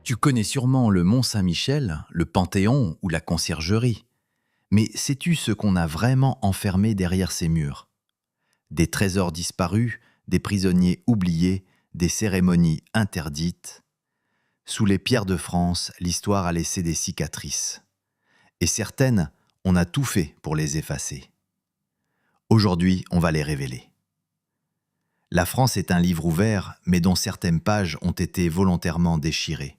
Tu connais sûrement le Mont Saint-Michel, le Panthéon ou la Conciergerie. Mais sais-tu ce qu'on a vraiment enfermé derrière ces murs? Des trésors disparus, des prisonniers oubliés, des cérémonies interdites. Sous les pierres de France, l'histoire a laissé des cicatrices. Et certaines, on a tout fait pour les effacer. Aujourd'hui, on va les révéler. La France est un livre ouvert, mais dont certaines pages ont été volontairement déchirées.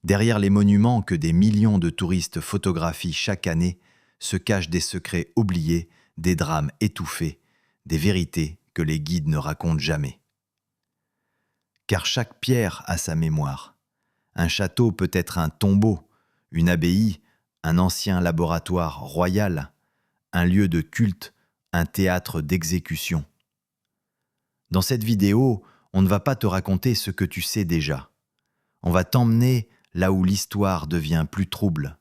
Derrière les monuments que des millions de touristes photographient chaque année se cachent des secrets oubliés, des drames étouffés, des vérités que les guides ne racontent jamais. Car chaque pierre a sa mémoire. Un château peut être un tombeau, une abbaye, un ancien laboratoire royal, un lieu de culte, un théâtre d'exécution. Dans cette vidéo, on ne va pas te raconter ce que tu sais déjà. On va t'emmener là où l'histoire devient plus trouble,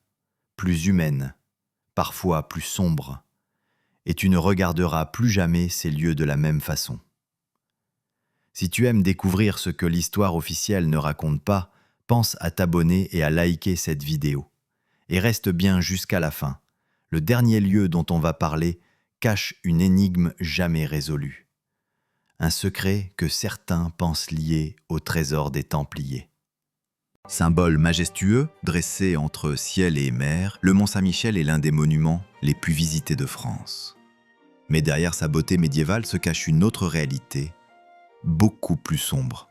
plus humaine, parfois plus sombre, et tu ne regarderas plus jamais ces lieux de la même façon. Si tu aimes découvrir ce que l'histoire officielle ne raconte pas, pense à t'abonner et à liker cette vidéo. Et reste bien jusqu'à la fin. Le dernier lieu dont on va parler cache une énigme jamais résolue. Un secret que certains pensent lié au trésor des Templiers. Symbole majestueux, dressé entre ciel et mer, le Mont Saint-Michel est l'un des monuments les plus visités de France. Mais derrière sa beauté médiévale se cache une autre réalité, beaucoup plus sombre.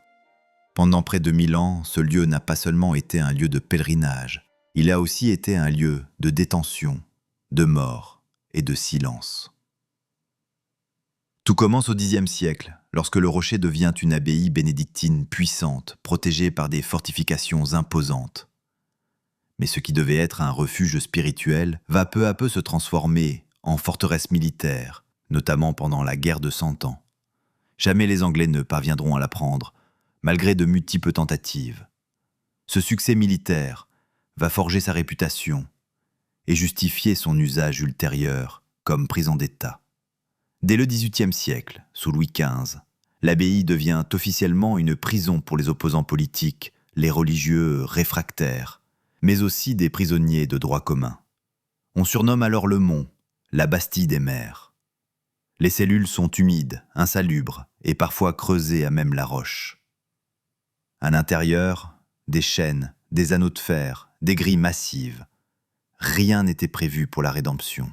Pendant près de 1000 ans, ce lieu n'a pas seulement été un lieu de pèlerinage, il a aussi été un lieu de détention, de mort et de silence. Tout commence au Xe siècle, lorsque le rocher devient une abbaye bénédictine puissante, protégée par des fortifications imposantes. Mais ce qui devait être un refuge spirituel va peu à peu se transformer en forteresse militaire, notamment pendant la guerre de 100 ans. Jamais les Anglais ne parviendront à la prendre, malgré de multiples tentatives. Ce succès militaire va forger sa réputation et justifier son usage ultérieur comme prison d'État. Dès le XVIIIe siècle, sous Louis XV, l'abbaye devient officiellement une prison pour les opposants politiques, les religieux réfractaires, mais aussi des prisonniers de droit commun. On surnomme alors le mont la Bastille des mers. Les cellules sont humides, insalubres et parfois creusées à même la roche. À l'intérieur, des chaînes, des anneaux de fer, des grilles massives. Rien n'était prévu pour la rédemption.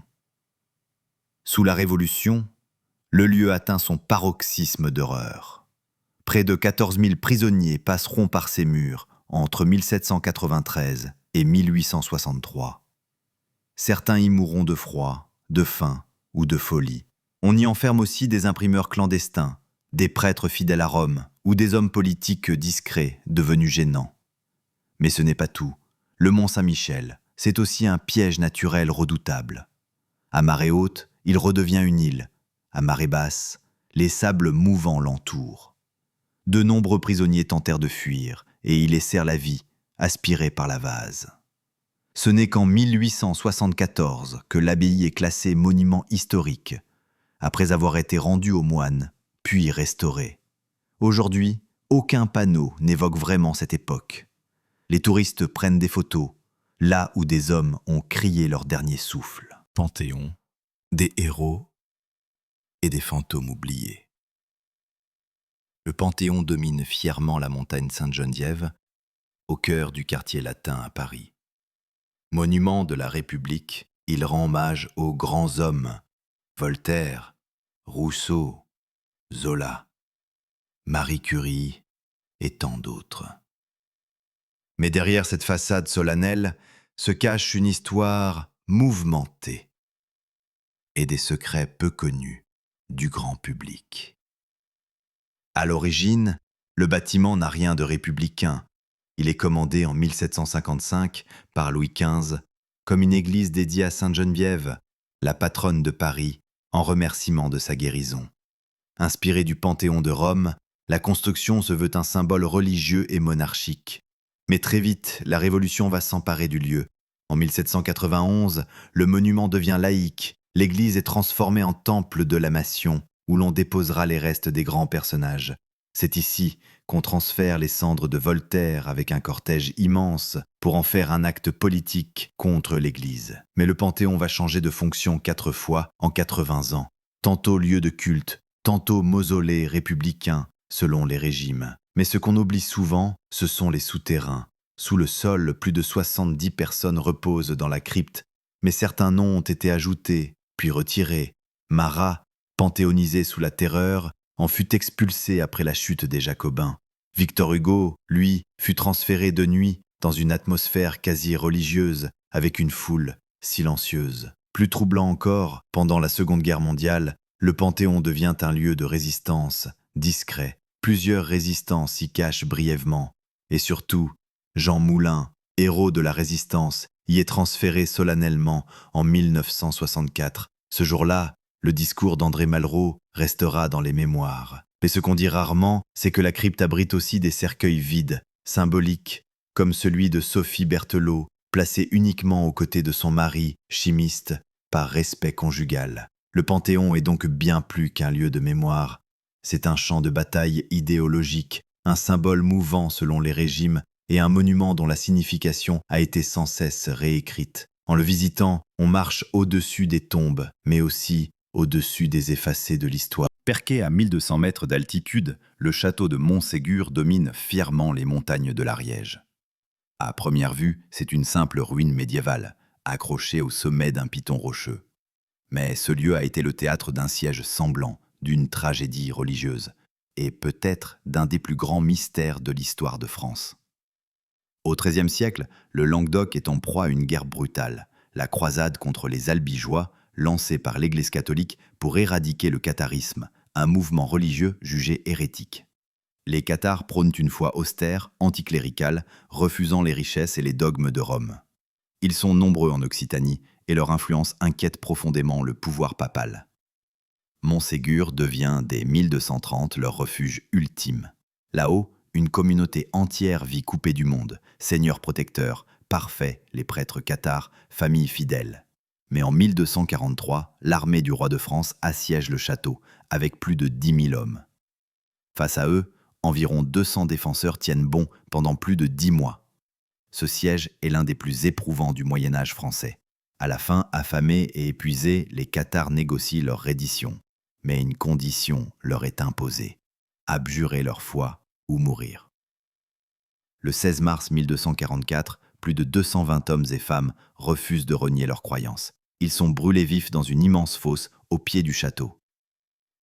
Sous la Révolution, le lieu atteint son paroxysme d'horreur. Près de 14 000 prisonniers passeront par ces murs entre 1793 et 1863. Certains y mourront de froid, de faim ou de folie. On y enferme aussi des imprimeurs clandestins, des prêtres fidèles à Rome ou des hommes politiques discrets devenus gênants. Mais ce n'est pas tout. Le Mont Saint-Michel, c'est aussi un piège naturel redoutable. À marée haute, il redevient une île. À marée basse, les sables mouvants l'entourent. De nombreux prisonniers tentèrent de fuir et y laissèrent la vie, aspirée par la vase. Ce n'est qu'en 1874 que l'abbaye est classée monument historique, après avoir été rendue aux moines, puis restaurée. Aujourd'hui, aucun panneau n'évoque vraiment cette époque. Les touristes prennent des photos, là où des hommes ont crié leur dernier souffle. Panthéon, des héros et des fantômes oubliés. Le Panthéon domine fièrement la montagne Sainte-Geneviève, au cœur du quartier latin à Paris. Monument de la République, il rend hommage aux grands hommes, Voltaire, Rousseau, Zola, Marie Curie et tant d'autres. Mais derrière cette façade solennelle se cache une histoire mouvementée et des secrets peu connus du grand public. À l'origine, le bâtiment n'a rien de républicain. Il est commandé en 1755 par Louis XV comme une église dédiée à Sainte-Geneviève, la patronne de Paris, en remerciement de sa guérison. Inspirée du Panthéon de Rome, la construction se veut un symbole religieux et monarchique. Mais très vite, la Révolution va s'emparer du lieu. En 1791, le monument devient laïque. L'église est transformée en temple de la nation, où l'on déposera les restes des grands personnages. C'est ici qu'on transfère les cendres de Voltaire avec un cortège immense pour en faire un acte politique contre l'Église. Mais le Panthéon va changer de fonction 4 fois en 80 ans. Tantôt lieu de culte, tantôt mausolée républicain, selon les régimes. Mais ce qu'on oublie souvent, ce sont les souterrains. Sous le sol, plus de 70 personnes reposent dans la crypte, mais certains noms ont été ajoutés, puis retirés. Marat, panthéonisé sous la Terreur, en fut expulsé après la chute des Jacobins. Victor Hugo, lui, fut transféré de nuit dans une atmosphère quasi religieuse, avec une foule silencieuse. Plus troublant encore, pendant la Seconde Guerre mondiale, le Panthéon devient un lieu de résistance, discret. Plusieurs résistants s'y cachent brièvement. Et surtout, Jean Moulin, héros de la Résistance, y est transféré solennellement en 1964. Ce jour-là, le discours d'André Malraux restera dans les mémoires. Mais ce qu'on dit rarement, c'est que la crypte abrite aussi des cercueils vides, symboliques, comme celui de Sophie Berthelot, placée uniquement aux côtés de son mari, chimiste, par respect conjugal. Le Panthéon est donc bien plus qu'un lieu de mémoire. C'est un champ de bataille idéologique, un symbole mouvant selon les régimes et un monument dont la signification a été sans cesse réécrite. En le visitant, on marche au-dessus des tombes, mais aussi au-dessus des effacés de l'histoire. Perché à 1200 mètres d'altitude, le château de Montségur domine fièrement les montagnes de l'Ariège. À première vue, c'est une simple ruine médiévale, accrochée au sommet d'un piton rocheux. Mais ce lieu a été le théâtre d'un siège sanglant, d'une tragédie religieuse, et peut-être d'un des plus grands mystères de l'histoire de France. Au XIIIe siècle, le Languedoc est en proie à une guerre brutale, la croisade contre les Albigeois, lancée par l'Église catholique pour éradiquer le catharisme, un mouvement religieux jugé hérétique. Les cathares prônent une foi austère, anticléricale, refusant les richesses et les dogmes de Rome. Ils sont nombreux en Occitanie et leur influence inquiète profondément le pouvoir papal. Montségur devient, dès 1230, leur refuge ultime. Là-haut, une communauté entière vit coupée du monde, seigneurs protecteurs, parfaits, les prêtres cathares, familles fidèles. Mais en 1243, l'armée du roi de France assiège le château, avec plus de 10 000 hommes. Face à eux, environ 200 défenseurs tiennent bon pendant plus de 10 mois. Ce siège est l'un des plus éprouvants du Moyen-Âge français. À la fin, affamés et épuisés, les cathares négocient leur reddition. Mais une condition leur est imposée, abjurer leur foi ou mourir. Le 16 mars 1244, plus de 220 hommes et femmes refusent de renier leurs croyances. Ils sont brûlés vifs dans une immense fosse au pied du château.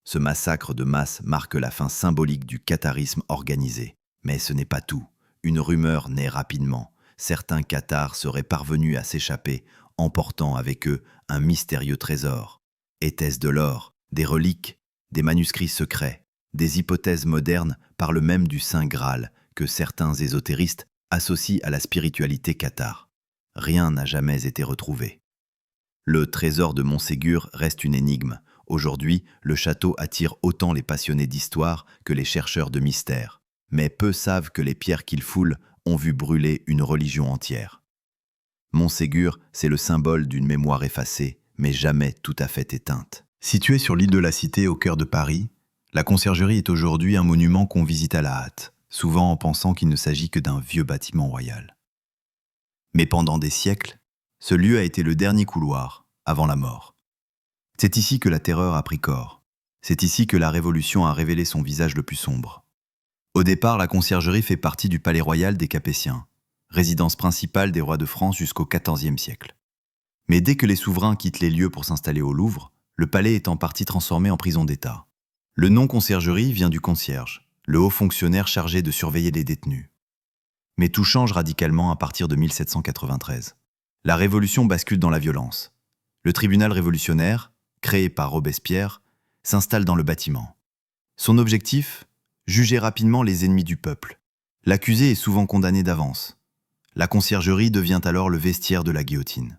Ce massacre de masse marque la fin symbolique du catharisme organisé. Mais ce n'est pas tout. Une rumeur naît rapidement. Certains cathares seraient parvenus à s'échapper, emportant avec eux un mystérieux trésor. Était-ce de l'or, des reliques, des manuscrits secrets? Des hypothèses modernes parlent même du Saint Graal, que certains ésotéristes associent à la spiritualité cathare. Rien n'a jamais été retrouvé. Le trésor de Montségur reste une énigme. Aujourd'hui, le château attire autant les passionnés d'histoire que les chercheurs de mystère. Mais peu savent que les pierres qu'il foule ont vu brûler une religion entière. Montségur, c'est le symbole d'une mémoire effacée, mais jamais tout à fait éteinte. Située sur l'île de la Cité, au cœur de Paris, la Conciergerie est aujourd'hui un monument qu'on visite à la hâte, souvent en pensant qu'il ne s'agit que d'un vieux bâtiment royal. Mais pendant des siècles, ce lieu a été le dernier couloir, avant la mort. C'est ici que la terreur a pris corps. C'est ici que la Révolution a révélé son visage le plus sombre. Au départ, la Conciergerie fait partie du palais royal des Capétiens, résidence principale des rois de France jusqu'au XIVe siècle. Mais dès que les souverains quittent les lieux pour s'installer au Louvre, le palais est en partie transformé en prison d'État. Le nom conciergerie vient du concierge, le haut fonctionnaire chargé de surveiller les détenus. Mais tout change radicalement à partir de 1793. La Révolution bascule dans la violence. Le tribunal révolutionnaire, créé par Robespierre, s'installe dans le bâtiment. Son objectif ? Juger rapidement les ennemis du peuple. L'accusé est souvent condamné d'avance. La conciergerie devient alors le vestiaire de la guillotine.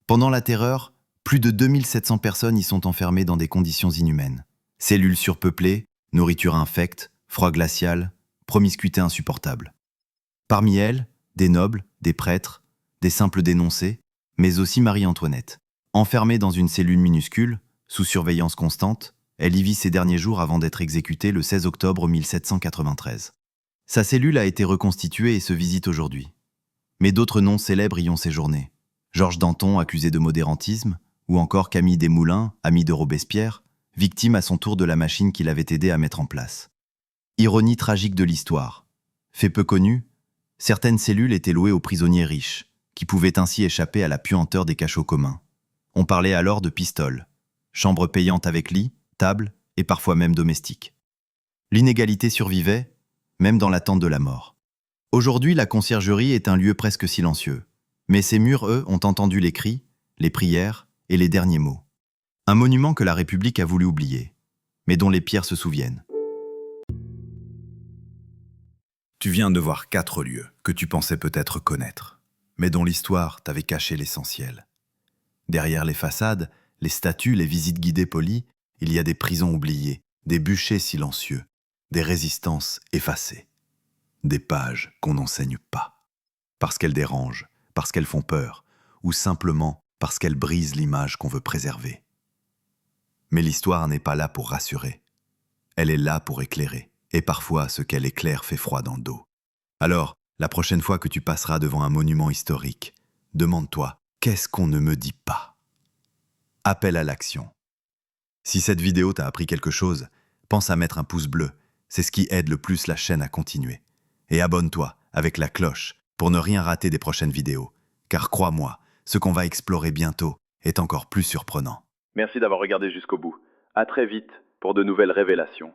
Pendant la Terreur, plus de 2700 personnes y sont enfermées dans des conditions inhumaines. Cellules surpeuplées, nourriture infecte, froid glacial, promiscuité insupportable. Parmi elles, des nobles, des prêtres, des simples dénoncés, mais aussi Marie-Antoinette. Enfermée dans une cellule minuscule, sous surveillance constante, elle y vit ses derniers jours avant d'être exécutée le 16 octobre 1793. Sa cellule a été reconstituée et se visite aujourd'hui. Mais d'autres noms célèbres y ont séjourné. Georges Danton, accusé de modérantisme, ou encore Camille Desmoulins, ami de Robespierre, victime à son tour de la machine qu'il avait aidé à mettre en place. Ironie tragique de l'histoire. Fait peu connu, certaines cellules étaient louées aux prisonniers riches, qui pouvaient ainsi échapper à la puanteur des cachots communs. On parlait alors de pistoles, chambre payante avec lit, table et parfois même domestique. L'inégalité survivait, même dans l'attente de la mort. Aujourd'hui, la conciergerie est un lieu presque silencieux, mais ses murs, eux, ont entendu les cris, les prières et les derniers mots. Un monument que la République a voulu oublier, mais dont les pierres se souviennent. Tu viens de voir 4 lieux que tu pensais peut-être connaître, mais dont l'histoire t'avait caché l'essentiel. Derrière les façades, les statues, les visites guidées polies, il y a des prisons oubliées, des bûchers silencieux, des résistances effacées, des pages qu'on n'enseigne pas, parce qu'elles dérangent, parce qu'elles font peur, ou simplement parce qu'elles brisent l'image qu'on veut préserver. Mais l'histoire n'est pas là pour rassurer, elle est là pour éclairer, et parfois ce qu'elle éclaire fait froid dans le dos. Alors, la prochaine fois que tu passeras devant un monument historique, demande-toi, qu'est-ce qu'on ne me dit pas ? Appel à l'action. Si cette vidéo t'a appris quelque chose, pense à mettre un pouce bleu, c'est ce qui aide le plus la chaîne à continuer. Et abonne-toi avec la cloche pour ne rien rater des prochaines vidéos, car crois-moi, ce qu'on va explorer bientôt est encore plus surprenant. Merci d'avoir regardé jusqu'au bout. À très vite pour de nouvelles révélations.